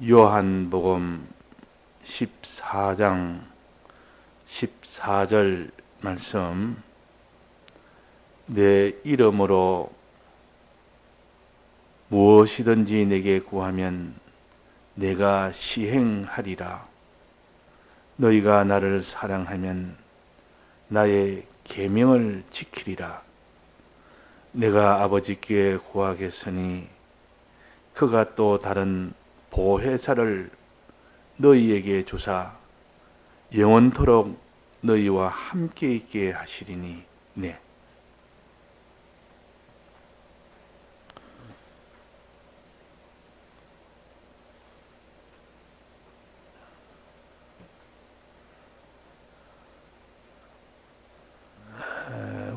요한복음 14장 14절 말씀, 내 이름으로 무엇이든지 내게 구하면 내가 시행하리라. 너희가 나를 사랑하면 나의 계명을 지키리라. 내가 아버지께 구하겠으니 그가 또 다른 보혜사를 너희에게 주사 영원토록 너희와 함께 있게 하시리니. 네.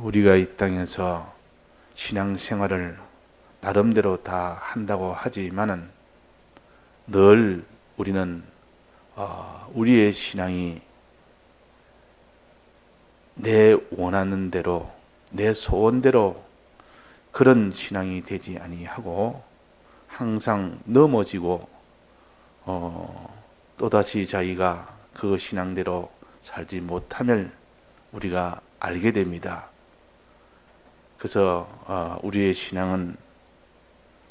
우리가 이 땅에서 신앙생활을 나름대로 다 한다고 하지만은 늘 우리는 우리의 신앙이 내 원하는 대로, 내 소원대로 그런 신앙이 되지 아니하고 항상 넘어지고 또다시 자기가 그 신앙대로 살지 못함을 우리가 알게 됩니다. 그래서 우리의 신앙은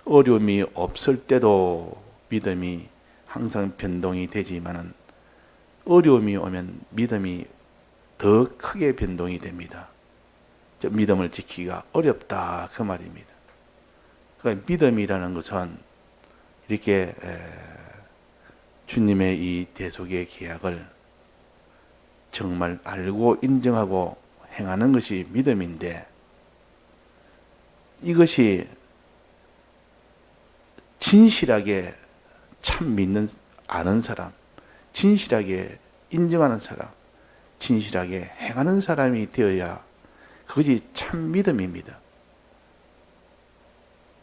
어려움이 없을 때도 믿음이 항상 변동이 되지만은 어려움이 오면 믿음이 더 크게 변동이 됩니다. 믿음을 지키기가 어렵다 그 말입니다. 그러니까 믿음이라는 것은 이렇게 주님의 이 대속의 계약을 정말 알고 인정하고 행하는 것이 믿음인데, 이것이 진실하게 참 믿는 아는 사람, 진실하게 인정하는 사람, 진실하게 행하는 사람이 되어야 그것이 참 믿음입니다.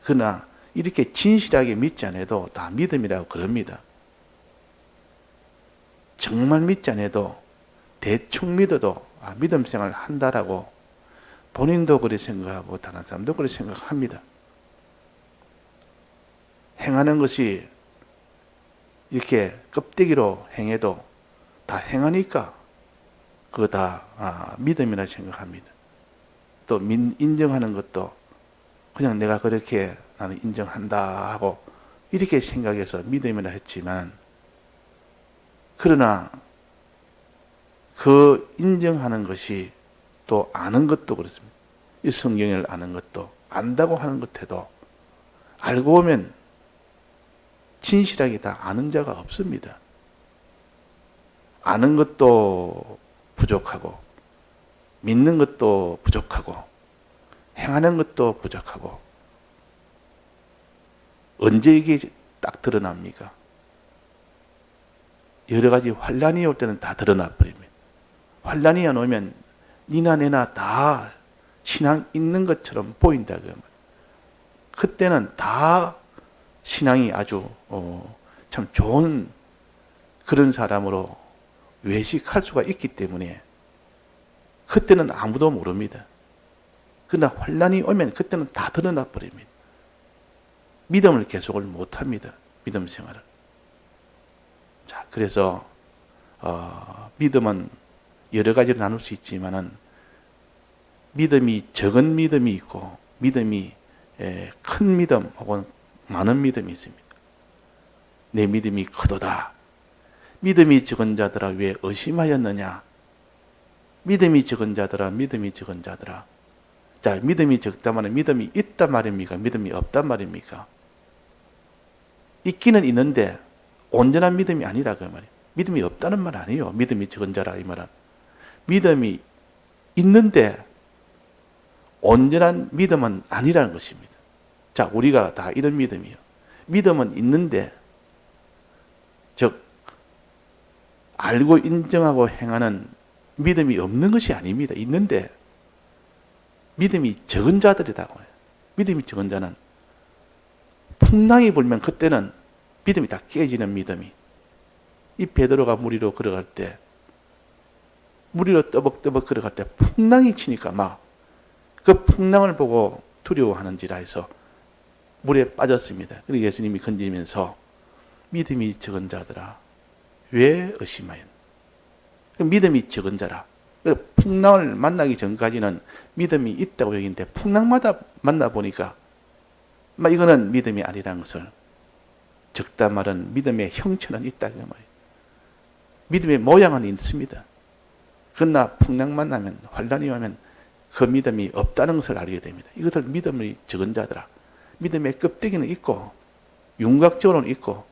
그러나 이렇게 진실하게 믿지 않아도 다 믿음이라고 그럽니다. 정말 믿지 않아도 대충 믿어도 믿음 생활을 한다라고 본인도 그렇게 생각하고 다른 사람도 그렇게 생각합니다. 행하는 것이 이렇게 껍데기로 행해도 다 행하니까 그거 다 믿음이라 생각합니다. 또 인정하는 것도 그냥 내가 그렇게 나는 인정한다 하고 이렇게 생각해서 믿음이라 했지만, 그러나 그 인정하는 것이 또 아는 것도 그렇습니다. 이 성경을 아는 것도, 안다고 하는 것에도 알고 보면 진실하게 다 아는 자가 없습니다. 아는 것도 부족하고 믿는 것도 부족하고 행하는 것도 부족하고, 언제 이게 딱 드러납니까? 여러 가지 환란이 올 때는 다 드러나 버립니다. 환란이 안 오면 니나 내나 다 신앙 있는 것처럼 보인다. 그때는 다 신앙이 아주 참 좋은 그런 사람으로 외식할 수가 있기 때문에 그때는 아무도 모릅니다. 그러나 환란이 오면 그때는 다 드러나 버립니다. 믿음을 계속을 못합니다. 믿음 생활을. 자, 그래서 믿음은 여러 가지로 나눌 수 있지만은 믿음이 적은 믿음이 있고 믿음이 큰 믿음 혹은 많은 믿음이 있습니다. 내 믿음이 크도다. 믿음이 적은 자들아 왜 의심하였느냐? 믿음이 적은 자들아, 믿음이 적은 자들아. 자, 믿음이 적다면 믿음이 있단 말입니까? 믿음이 없단 말입니까? 있기는 있는데 온전한 믿음이 아니라 그 말이에요. 믿음이 없다는 말 아니에요. 믿음이 적은 자라 이 말은. 믿음이 있는데 온전한 믿음은 아니라는 것입니다. 자, 우리가 다 이런 믿음이요. 믿음은 있는데, 즉 알고 인정하고 행하는 믿음이 없는 것이 아닙니다. 있는데 믿음이 적은 자들이라고 해요. 믿음이 적은 자는 풍랑이 불면 그때는 믿음이 다 깨지는 믿음이. 이 베드로가 물 위로 걸어갈 때, 물 위로 떠벅떠벅 걸어갈 때 풍랑이 치니까 막 그 풍랑을 보고 두려워하는지라 해서 물에 빠졌습니다. 그리고 예수님이 건지면서 믿음이 적은 자들아 왜 의심하였나? 믿음이 적은 자라. 풍랑을 만나기 전까지는 믿음이 있다고 여기는데 풍랑마다 만나보니까 이거는 믿음이 아니라는 것을, 적다 말은 믿음의 형체는 있다 그 말이에요. 믿음의 모양은 있습니다. 그러나 풍랑 만나면, 환란이 오면 그 믿음이 없다는 것을 알게 됩니다. 이것을 믿음이 적은 자들아. 믿음의 껍데기는 있고 윤곽적으로는 있고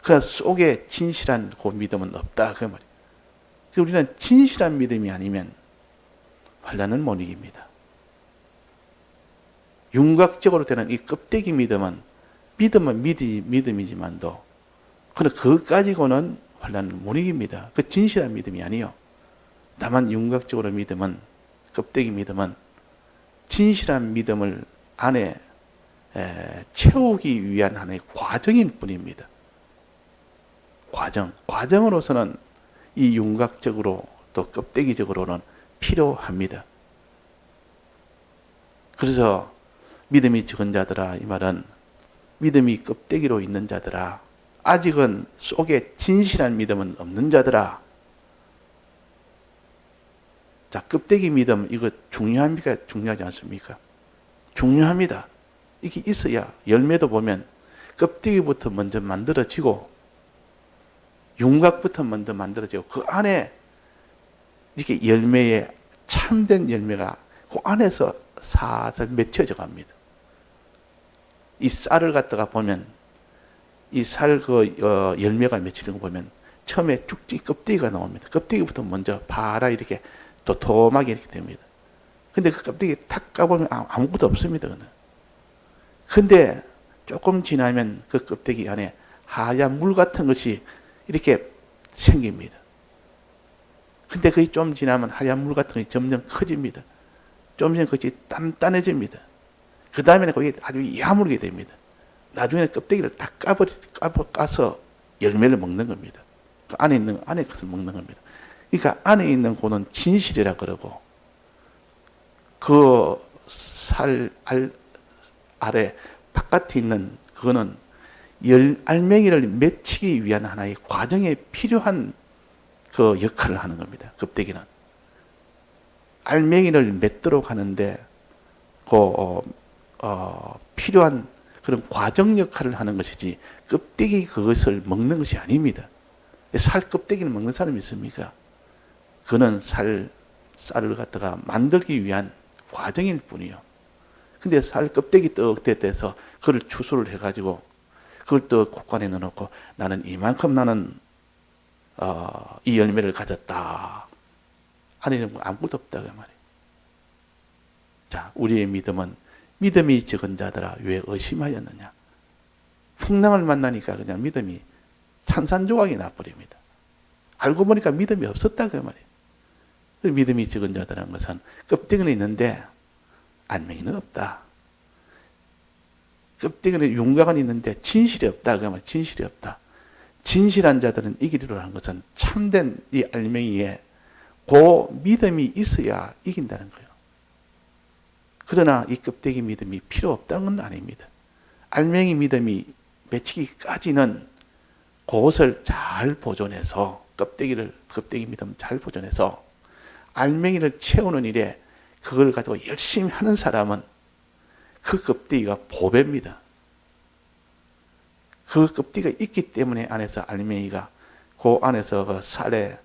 그 속에 진실한 그 믿음은 없다 그 말이에요. 우리는 진실한 믿음이 아니면 환란은 못 이깁니다. 윤곽적으로 되는 이 껍데기 믿음은 믿음이지만도 그러나 그것 가지고는 환란을 못 이깁니다. 그 진실한 믿음이 아니요. 다만 윤곽적으로 믿음은, 껍데기 믿음은 진실한 믿음을 안에 채우기 위한 하나의 과정일 뿐입니다. 과정으로서는 이 윤곽적으로 또 껍데기적으로는 필요합니다. 그래서 믿음이 적은 자들아, 이 말은 믿음이 껍데기로 있는 자들아, 아직은 속에 진실한 믿음은 없는 자들아. 자, 껍데기 믿음, 이거 중요합니까? 중요하지 않습니까? 중요합니다. 이게 있어야 열매도 보면 껍데기부터 먼저 만들어지고 윤곽부터 먼저 만들어지고 그 안에 이렇게 열매에 참된 열매가 그 안에서 살살 맺혀져 갑니다. 이 쌀을 갖다가 보면 이 쌀 열매가 맺히는 거 보면 처음에 쭉지 껍데기가 나옵니다. 껍데기부터 먼저 파라 이렇게 도톰하게 이렇게 됩니다. 근데 그 껍데기 탁 까보면 아무것도 없습니다. 근데 조금 지나면 그 껍데기 안에 하얀 물 같은 것이 이렇게 생깁니다. 근데 그게 좀 지나면 하얀 물 같은 것이 점점 커집니다. 좀 지나면 그것이 단단해집니다. 그 다음에는 거기 아주 야물게 됩니다. 나중에는 껍데기를 다 까서 열매를 먹는 겁니다. 그 안에 있는 것을 먹는 겁니다. 그러니까 안에 있는 고는 진실이라 그러고 그 살 아래 바깥에 있는 그거는 알맹이를 맺히기 위한 하나의 과정에 필요한 그 역할을 하는 겁니다. 껍데기는 알맹이를 맺도록 하는데 필요한 그런 과정 역할을 하는 것이지 껍데기 그것을 먹는 것이 아닙니다. 살 껍데기를 먹는 사람이 있습니까? 그는 쌀을 갖다가 만들기 위한 과정일 뿐이요. 근데 쌀 껍데기 떡 떼서 그걸 추수를 해가지고 그걸 또 곡간에 넣어놓고 나는 이만큼 이 열매를 가졌다. 안에는 아무것도 없다 그 말이에요. 자, 우리의 믿음은 믿음이 적은 자들아 왜 의심하였느냐? 풍랑을 만나니까 그냥 믿음이 산산조각이 나버립니다. 알고 보니까 믿음이 없었다 그 말이에요. 믿음이 적은 자들은 것은 껍데기는 있는데 알맹이는 없다. 껍데기는 윤곽은 있는데 진실이 없다. 그 말 진실이 없다. 진실한 자들은 이기리로 하는 것은 참된 이 알맹이에 그 믿음이 있어야 이긴다는 거예요. 그러나 이 껍데기 믿음이 필요 없다는 건 아닙니다. 알맹이 믿음이 맺히기까지는 그것을 잘 보존해서 껍데기 믿음 잘 보존해서 알맹이를 채우는 일에 그걸 가지고 열심히 하는 사람은 그 껍데기가 보배입니다. 그 껍데기가 있기 때문에 안에서 알맹이가 그 안에서 그 쌀에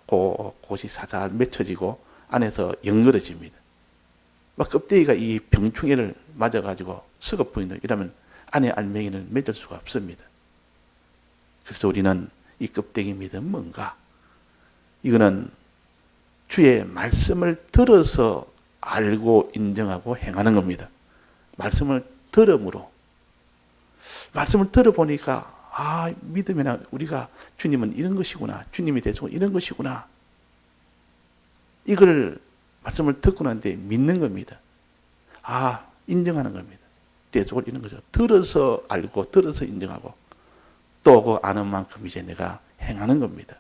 곳이 살살 맺혀지고 안에서 연그러집니다. 막 껍데기가 이 병충해를 맞아가지고 썩어버린다 이러면 안에 알맹이는 맺을 수가 없습니다. 그래서 우리는 이 껍데기 믿음 뭔가? 이거는 주의 말씀을 들어서 알고 인정하고 행하는 겁니다. 말씀을 들음으로. 말씀을 들어보니까 믿음이나 우리가 주님은 이런 것이구나. 주님이 대충 이런 것이구나. 이걸 말씀을 듣고 난 뒤에 믿는 겁니다. 인정하는 겁니다. 대충 이런 거죠. 들어서 알고 들어서 인정하고 또 그 아는 만큼 이제 내가 행하는 겁니다.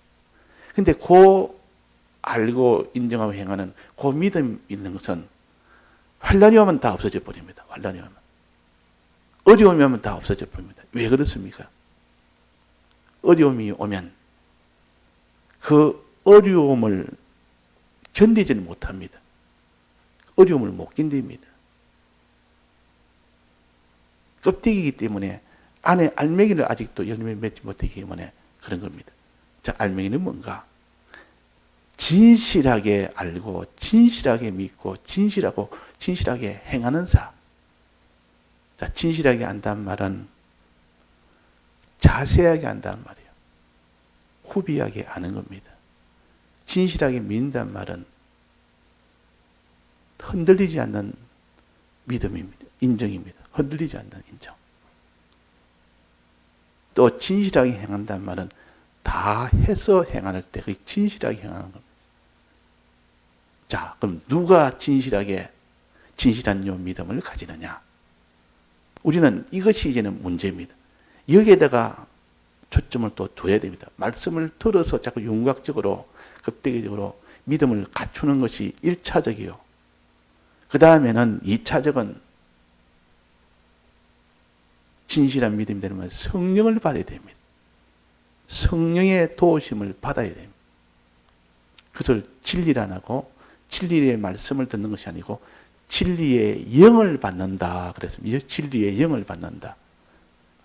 근데 그 알고 인정하고 행하는 그 믿음 있는 것은 환란이 오면 다 없어져 버립니다. 환란이 오면. 어려움이 오면 다 없어져 버립니다. 왜 그렇습니까? 어려움이 오면 그 어려움을 견디지는 못합니다. 어려움을 못 견딥니다. 껍데기이기 때문에 안에 알맹이를 아직도 열매를 맺지 못하기 때문에 그런 겁니다. 자, 알맹이는 뭔가? 진실하게 알고 진실하게 믿고 진실하게 행하는 자. 자, 진실하게 안다는 말은 자세하게 안다는 말이에요. 후비하게 아는 겁니다. 진실하게 믿는다는 말은 흔들리지 않는 믿음입니다. 인정입니다. 흔들리지 않는 인정. 또 진실하게 행한다는 말은 다 해서 행할 때 그게 진실하게 행하는 겁니다. 자, 그럼 누가 진실한 요 믿음을 가지느냐? 우리는 이것이 이제는 문제입니다. 여기에다가 초점을 또 둬야 됩니다. 말씀을 들어서 자꾸 윤곽적으로, 급대기적으로 믿음을 갖추는 것이 1차적이요. 그 다음에는 2차적은 진실한 믿음이 되려면 성령을 받아야 됩니다. 성령의 도우심을 받아야 됩니다. 그것을 진리라고 진리의 말씀을 듣는 것이 아니고 진리의 영을 받는다. 그랬습니다. 진리의 영을 받는다.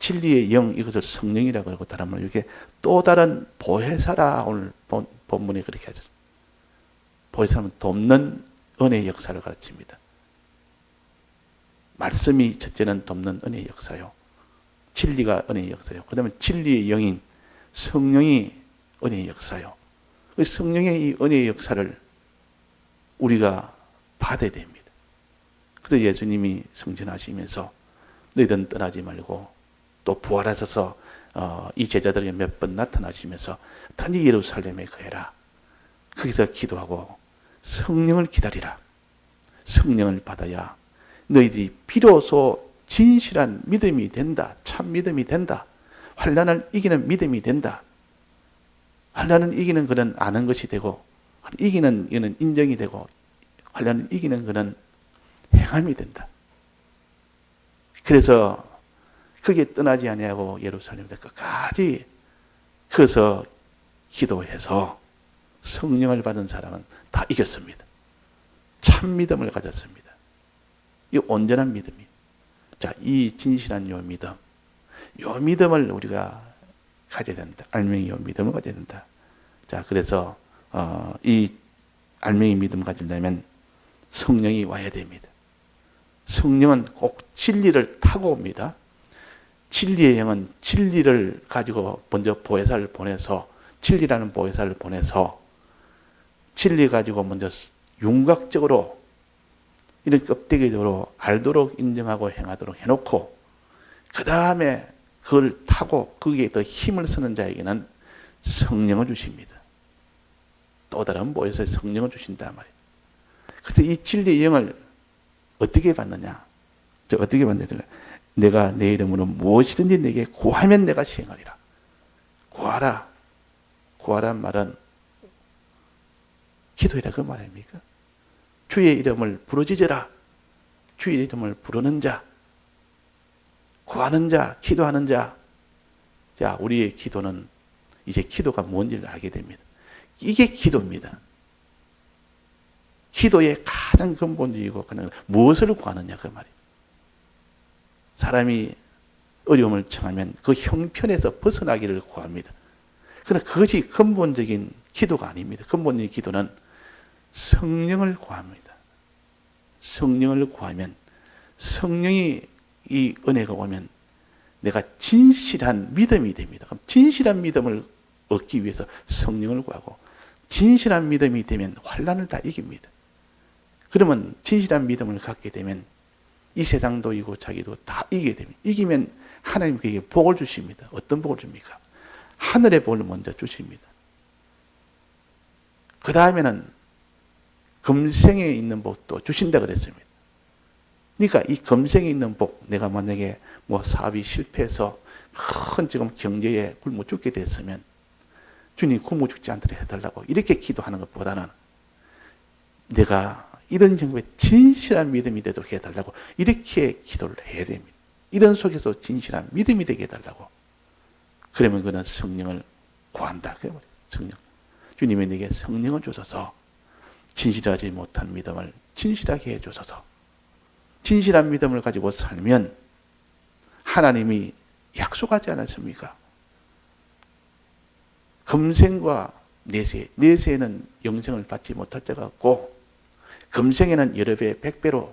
진리의 영, 이것을 성령이라고 하고 다른 말로 이게 또 다른 보혜사라 오늘 본문에 그렇게 하죠. 보혜사는 돕는 은혜의 역사를 가르칩니다. 말씀이 첫째는 돕는 은혜의 역사요. 진리가 은혜의 역사요. 그 다음에 진리의 영인 성령이 은혜의 역사요. 성령의 이 은혜의 역사를 우리가 받아야 됩니다. 그래서 예수님이 승천하시면서 너희들은 떠나지 말고 또 부활하셔서 이 제자들에게 몇 번 나타나시면서 단지 예루살렘에 거해라. 거기서 기도하고 성령을 기다리라. 성령을 받아야 너희들이 비로소 진실한 믿음이 된다. 참 믿음이 된다. 환난을 이기는 믿음이 된다. 환난을 이기는 것은 아는 것이 되고 이기는 이는 인정이 되고 환난을 이기는 것은 행함이 된다. 그래서 거기에 떠나지 아니하고 예루살렘에 끝까지 거기서 기도해서 성령을 받은 사람은 다 이겼습니다. 참 믿음을 가졌습니다. 이 온전한 믿음이. 자, 이 진실한 요 믿음을 우리가 가져야 된다. 알맹이 요 믿음을 가져야 된다. 자, 그래서 이 알맹이 믿음을 가지려면 성령이 와야 됩니다. 성령은 꼭 진리를 타고 옵니다. 진리의 영은 진리를 가지고 먼저 보혜사를 보내서 진리라는 보혜사를 보내서 진리 가지고 먼저 윤곽적으로 이런 껍데기적으로 알도록 인정하고 행하도록 해놓고 그 다음에 그걸 타고 거기에 더 힘을 쓰는 자에게는 성령을 주십니다. 또 다른 보혜사의 성령을 주신단 말이에요. 그래서 이 진리의 영을 어떻게 받느냐? 어떻게 받느냐? 내가 내 이름으로 무엇이든지 내게 구하면 내가 시행하리라. 구하라. 구하란 말은 기도해라 그 말 아닙니까? 주의 이름을 부르짖어라. 주의 이름을 부르는 자, 구하는 자, 기도하는 자. 자, 우리의 기도는 이제 기도가 뭔지를 알게 됩니다. 이게 기도입니다. 기도의 가장 근본적이고 무엇을 구하느냐 그 말이에요. 사람이 어려움을 청하면 그 형편에서 벗어나기를 구합니다. 그러나 그것이 근본적인 기도가 아닙니다. 근본적인 기도는 성령을 구합니다. 성령을 구하면 성령이 이 은혜가 오면 내가 진실한 믿음이 됩니다. 그럼 진실한 믿음을 얻기 위해서 성령을 구하고 진실한 믿음이 되면 환난을 다 이깁니다. 그러면 진실한 믿음을 갖게 되면 이 세상도 이고 자기도 다 이기게 됩니다. 이기면 하나님 그에게 복을 주십니다. 어떤 복을 줍니까? 하늘의 복을 먼저 주십니다. 그 다음에는 금생에 있는 복도 주신다 그랬습니다. 그러니까 이 금생에 있는 복, 내가 만약에 뭐 사업이 실패해서 큰 지금 경제에 굶어 죽게 됐으면 주님 굶어 죽지 않도록 해달라고 이렇게 기도하는 것보다는 내가 이런 정도의 진실한 믿음이 되도록 해달라고 이렇게 기도를 해야 됩니다. 이런 속에서 진실한 믿음이 되게 해달라고. 그러면 그는 성령을 구한다. 성령. 주님이 내게 성령을 주셔서 진실하지 못한 믿음을 진실하게 해주셔서 진실한 믿음을 가지고 살면 하나님이 약속하지 않았습니까? 금생과 내세, 내세에는 영생을 받지 못할 자가 없고 금생에는 여러 배, 100배로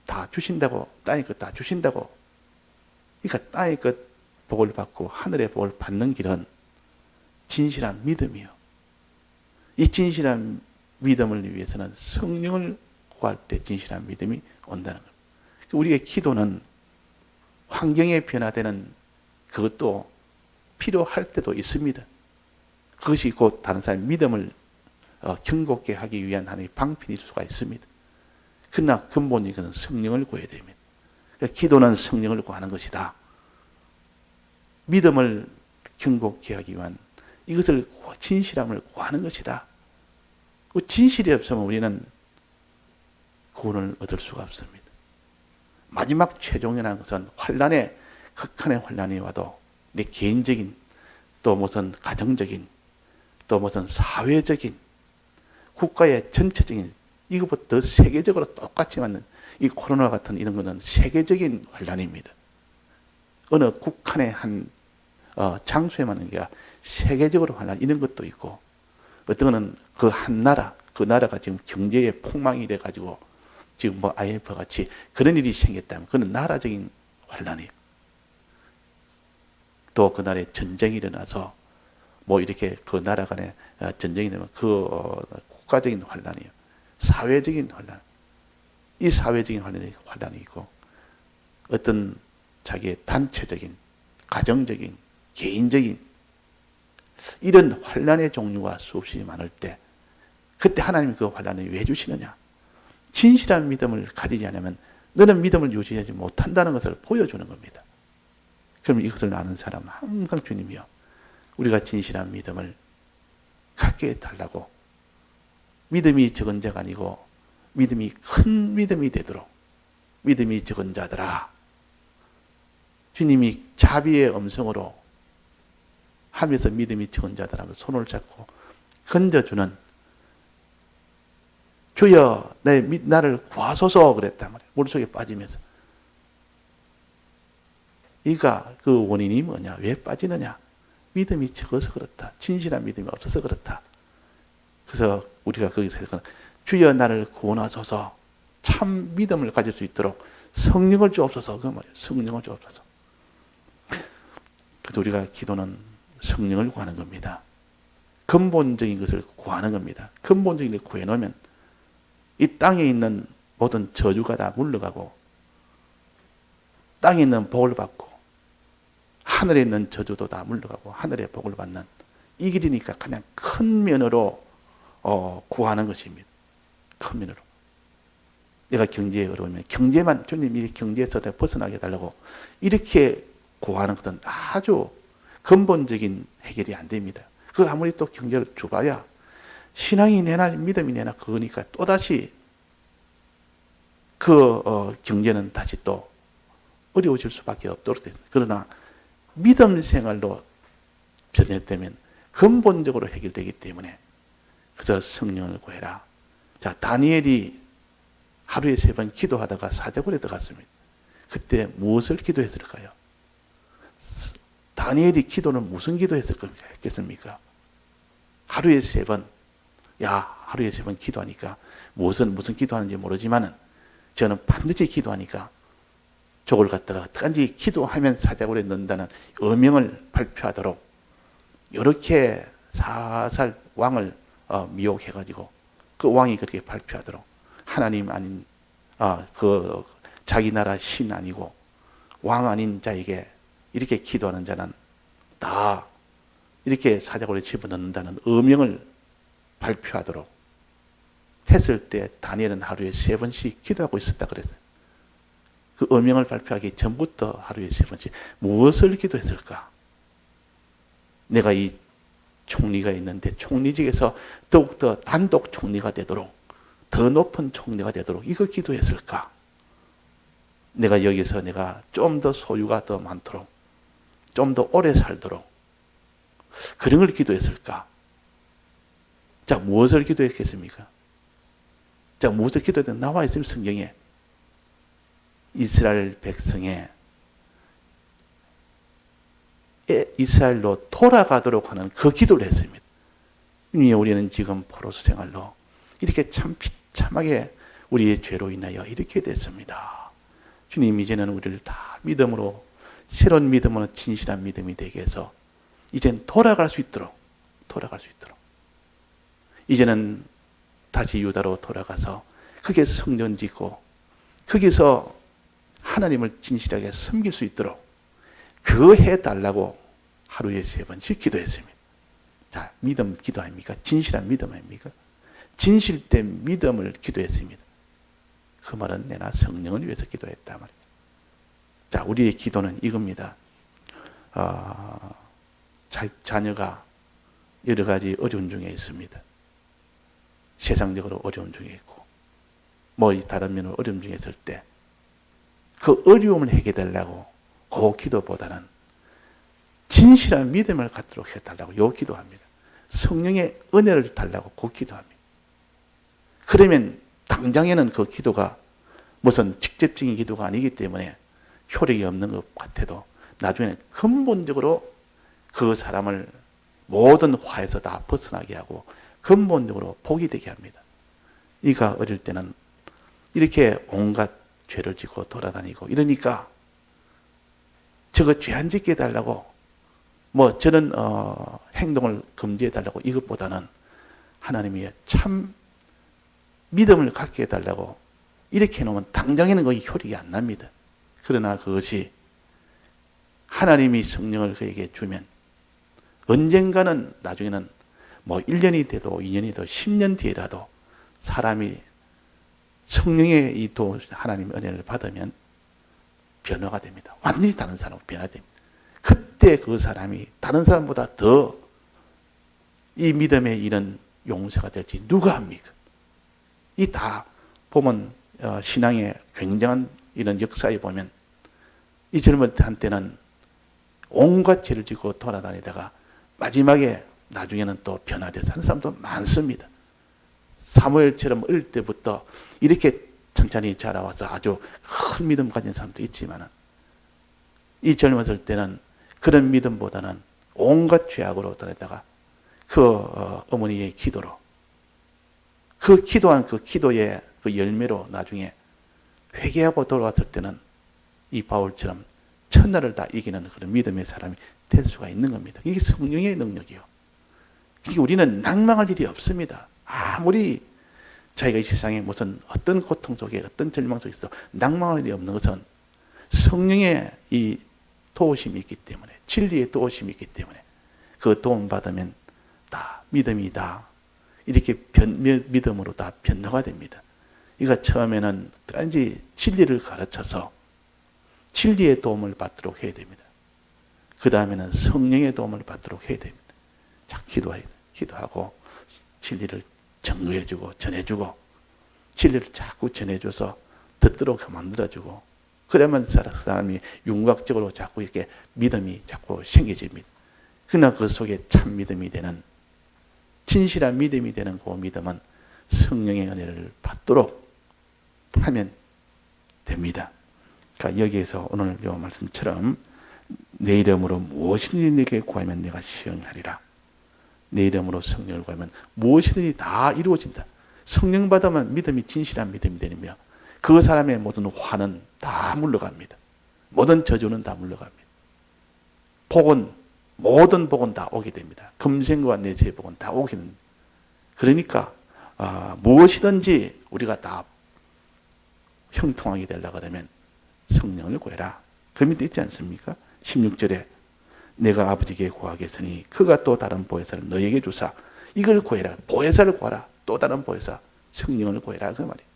다 주신다고, 땅의 것 다 주신다고. 그러니까 땅의 것 복을 받고 하늘의 복을 받는 길은 진실한 믿음이요. 이 진실한 믿음을 위해서는 성령을 구할 때 진실한 믿음이 온다는 겁니다. 우리의 기도는 환경에 변화되는 그것도 필요할 때도 있습니다. 그것이 곧 다른 사람의 믿음을 경고케 하기 위한 하나의 방편일 수가 있습니다. 그러나 근본적인 성령을 구해야 됩니다. 기도는 성령을 구하는 것이다. 믿음을 경고케 하기 위한 이것을 진실함을 구하는 것이다. 그 진실이 없으면 우리는 구원을 얻을 수가 없습니다. 마지막 최종이라는 것은 환란에 극한의 환란이 와도 내 개인적인 또 무슨 가정적인 또 무슨 사회적인 국가의 전체적인 이것보다 더 세계적으로 똑같이 맞는 이 코로나 같은 이런 것은 세계적인 환란입니다. 어느 국한의 한 장소에만 있는 게 아니라 세계적으로 환란 이런 것도 있고 어떤 거는 그 한 나라 그 나라가 지금 경제의 폭망이 돼가지고 지금 뭐 IMF 같이 그런 일이 생겼다면 그건 나라적인 환란이에요. 또 그 나라에 전쟁이 일어나서 뭐 이렇게 그 나라 간에 전쟁이 되면 그 국가적인 환란이에요. 사회적인 환란. 이 사회적인 환란이 있고 어떤 자기의 단체적인 가정적인 개인적인 이런 환란의 종류가 수없이 많을 때 그때 하나님이 그 환란을 왜 주시느냐? 진실한 믿음을 가지지 않으면 너는 믿음을 유지하지 못한다는 것을 보여주는 겁니다. 그럼 이것을 아는 사람은 항상 주님이요. 우리가 진실한 믿음을 갖게 해달라고 믿음이 적은 자가 아니고 믿음이 큰 믿음이 되도록 믿음이 적은 자들아 주님이 자비의 음성으로 하면서 믿음이 적은 자들하고 손을 잡고 건져주는 주여 나를 구하소서 그랬단 말이에요. 물속에 빠지면서. 이가 그 원인이 뭐냐? 왜 빠지느냐? 믿음이 적어서 그렇다. 진실한 믿음이 없어서 그렇다. 그래서 우리가 거기서 주여 나를 구원하소서 참 믿음을 가질 수 있도록 성령을 주옵소서 그 말이에요. 성령을 주옵소서. 그래서 우리가 기도는 성령을 구하는 겁니다. 근본적인 것을 구하는 겁니다. 근본적인 것을 구해놓으면 이 땅에 있는 모든 저주가 다 물러가고 땅에 있는 복을 받고 하늘에 있는 저주도 다 물러가고 하늘의 복을 받는 이 길이니까 그냥 큰 면으로 구하는 것입니다. 큰 면으로. 내가 경제에 어려우면 경제만 주님이 경제에서 벗어나게 해달라고 이렇게 구하는 것은 아주 근본적인 해결이 안 됩니다. 그 아무리 또 경제를 줘봐야 신앙이 내나 믿음이 내나 그거니까 또다시 경제는 다시 또 어려워질 수밖에 없도록 됩니다. 그러나 믿음 생활로 변했다면 근본적으로 해결되기 때문에 그래서 성령을 구해라. 자, 다니엘이 하루에 3번 기도하다가 사자굴에 들어갔습니다. 그때 무엇을 기도했을까요? 다니엘이 기도는 무슨 기도했겠습니까? 하루에 3번, 하루에 3번 기도하니까 무슨 기도하는지 모르지만은 저는 반드시 기도하니까 족을 갖다가 어떡한지 기도하면 사자굴에 넣는다는 어명을 발표하도록 이렇게 살살 왕을 미혹해가지고 그 왕이 그렇게 발표하도록 하나님 아닌 그 자기 나라 신 아니고 왕 아닌 자에게 이렇게 기도하는 자는 다 이렇게 사자굴에 집어넣는다는 어명을 발표하도록 했을 때 다니엘은 하루에 3번씩 기도하고 있었다 그랬어요. 그 어명을 발표하기 전부터 하루에 3번씩 무엇을 기도했을까? 내가 이 총리가 있는데 총리직에서 더욱더 단독 총리가 되도록 더 높은 총리가 되도록 이거 기도했을까? 내가 여기서 내가 좀 더 소유가 더 많도록 좀 더 오래 살도록 그런 걸 기도했을까? 자, 무엇을 기도했겠습니까? 자, 무엇을 기도했든 나와 있습니다. 성경에. 이스라엘 백성의 이스라엘로 돌아가도록 하는 그 기도를 했습니다. 우리는 지금 포로수 생활로 이렇게 참 비참하게 우리의 죄로 인하여 이렇게 됐습니다. 주님, 이제는 우리를 다 믿음으로, 새로운 믿음으로 진실한 믿음이 되게 해서 이젠 돌아갈 수 있도록 이제는 다시 유다로 돌아가서 거기에 성전 짓고 거기서 하나님을 진실하게 섬길 수 있도록 그거 해달라고 하루에 3번씩 기도했습니다. 자, 믿음 기도 아닙니까? 진실한 믿음 아닙니까? 진실된 믿음을 기도했습니다. 그 말은 내가 성령을 위해서 기도했다 말이에요. 자, 우리의 기도는 이겁니다. 자녀가 여러 가지 어려운 중에 있습니다. 세상적으로 어려운 중에 있고, 다른 면으로 어려움 중에 있을 때, 그 어려움을 해결해달라고 그 기도보다는 진실한 믿음을 갖도록 해달라고 요 기도합니다. 성령의 은혜를 달라고 그 기도합니다. 그러면 당장에는 그 기도가 무슨 직접적인 기도가 아니기 때문에 효력이 없는 것 같아도 나중에는 근본적으로 그 사람을 모든 화에서 다 벗어나게 하고 근본적으로 복이 되게 합니다. 이가 어릴 때는 이렇게 온갖 죄를 지고 돌아다니고 이러니까 저거 죄 안 짓게 해달라고 저런 행동을 금지해 달라고 이것보다는 하나님이 참 믿음을 갖게 해달라고 이렇게 해놓으면 당장에는 거의 효력이 안 납니다. 그러나 그것이 하나님이 성령을 그에게 주면 언젠가는 나중에는 1년이 돼도 2년이 돼도 10년 뒤에라도 사람이 성령의 이 하나님의 은혜를 받으면 변화가 됩니다. 완전히 다른 사람으로 변화됩니다. 그때 그 사람이 다른 사람보다 더 이 믿음에 이른 용서가 될지 누가 합니까? 이 다 보면 신앙의 굉장한 이런 역사에 보면 이 젊은 한때는 온갖 죄를 지고 돌아다니다가 마지막에 나중에는 또 변화돼서 하는 사람도 많습니다. 사무엘처럼 어릴 때부터 이렇게 천천히 자라와서 아주 큰 믿음 가진 사람도 있지만 이 젊었을 때는 그런 믿음보다는 온갖 죄악으로 돌아다가 그 어머니의 기도로 그 기도한 그 기도의 그 열매로 나중에 회개하고 돌아왔을 때는 이 바울처럼 천하를 다 이기는 그런 믿음의 사람이 될 수가 있는 겁니다. 이게 성령의 능력이요. 우리는 낭망할 일이 없습니다. 아무리 자기가 이 세상에 무슨 어떤 고통 속에 어떤 절망 속에 있어 낭망할 일이 없는 것은 성령의 이 도우심이 있기 때문에 진리의 도우심이 있기 때문에 그 도움 받으면 다 믿음이다. 이렇게 믿음으로 다 변화가 됩니다. 이거 처음에는 단지 진리를 가르쳐서 진리의 도움을 받도록 해야 됩니다. 그 다음에는 성령의 도움을 받도록 해야 됩니다. 자, 기도하고 진리를 증거해주고 전해주고 진리를 자꾸 전해줘서 듣도록 만들어주고 그러면 사람이 윤곽적으로 자꾸 이렇게 믿음이 자꾸 생겨집니다. 그러나 그 속에 참 믿음이 되는 진실한 믿음이 되는 그 믿음은 성령의 은혜를 받도록 하면 됩니다. 그러니까 여기에서 오늘 이 말씀처럼 내 이름으로 무엇이든지 내게 구하면 내가 시행하리라. 내 이름으로 성령을 구하면 무엇이든지 다 이루어진다. 성령 받으면 믿음이 진실한 믿음이 되며 그 사람의 모든 화는 다 물러갑니다. 모든 저주는 다 물러갑니다. 모든 복은 다 오게 됩니다. 금생과 내세의 복은 다 오게 됩니다. 그러니까 무엇이든지 우리가 다 형통하게 되려고 하면 성령을 구해라. 그 밑에 있지 않습니까? 16절에 내가 아버지께 구하겠으니 그가 또 다른 보혜사를 너에게 주사 이걸 구해라. 보혜사를 구하라. 또 다른 보혜사 성령을 구해라. 그 말이에요.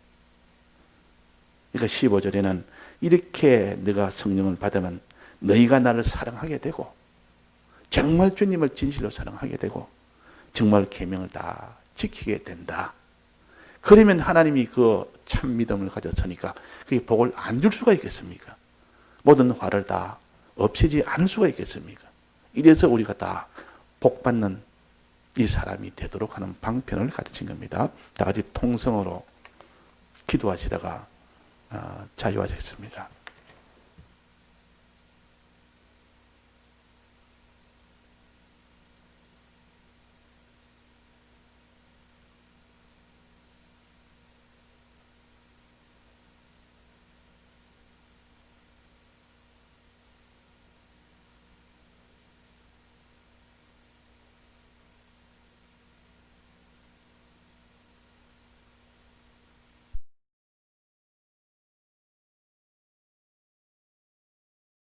그러니까 15절에는 이렇게 네가 성령을 받으면 너희가 나를 사랑하게 되고 정말 주님을 진실로 사랑하게 되고 정말 계명을 다 지키게 된다. 그러면 하나님이 그 참 믿음을 가졌으니까 그게 복을 안 줄 수가 있겠습니까? 모든 화를 다 없애지 않을 수가 있겠습니까? 이래서 우리가 다 복 받는 이 사람이 되도록 하는 방편을 가르친 겁니다. 다 같이 통성으로 기도하시다가 자유하셨습니다.